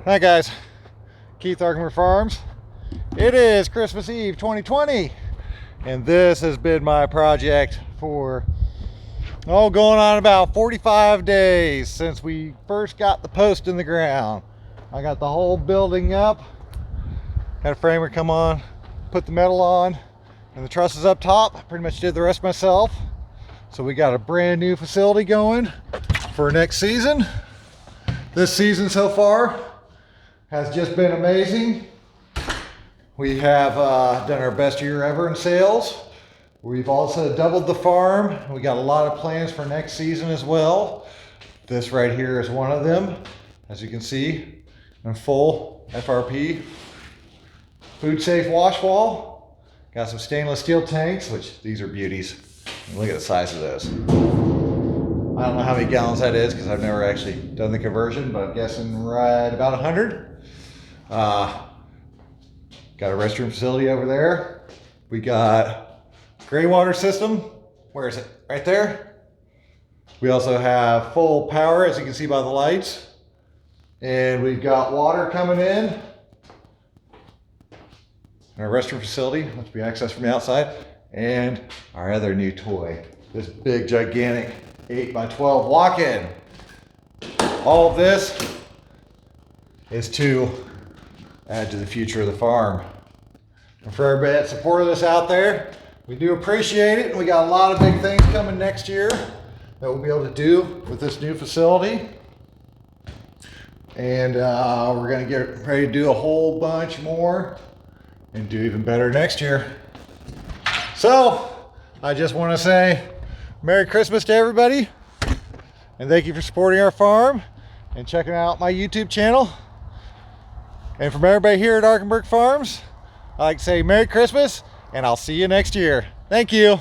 Hi guys, Keith Arkenberg Farms. It is Christmas Eve 2020 and this has been my project for going on about 45 days since we first got the post in the ground. I got the whole building up, had a framer come on, put the metal on, and the trusses up top. I pretty much did the rest myself. So we got a brand new facility going for next season. This season so far has just been amazing. We have done our best year ever in sales. We've also doubled the farm. We got a lot of plans for next season as well. This right here is one of them, as you can see, in full FRP. Food safe wash wall. Got some stainless steel tanks, which these are beauties. Look at the size of this. I don't know how many gallons that is because I've never actually done the conversion, but I'm guessing right about 100. Got a restroom facility over there. We got gray water system. Where is it? Right there. We also have full power, as you can see by the lights. And we've got water coming in our restroom facility, which will be accessed from the outside. And our other new toy, this big, gigantic 8x12 walk-in. All of this is to add to the future of the farm. And for everybody that supported us out there, we do appreciate it. We got a lot of big things coming next year that we'll be able to do with this new facility. And we're gonna get ready to do a whole bunch more and do even better next year. So I just want to say Merry Christmas to everybody, and thank you for supporting our farm and checking out my YouTube channel. And from everybody here at Arkenberg Farms, I'd like to say Merry Christmas, and I'll see you next year. Thank you.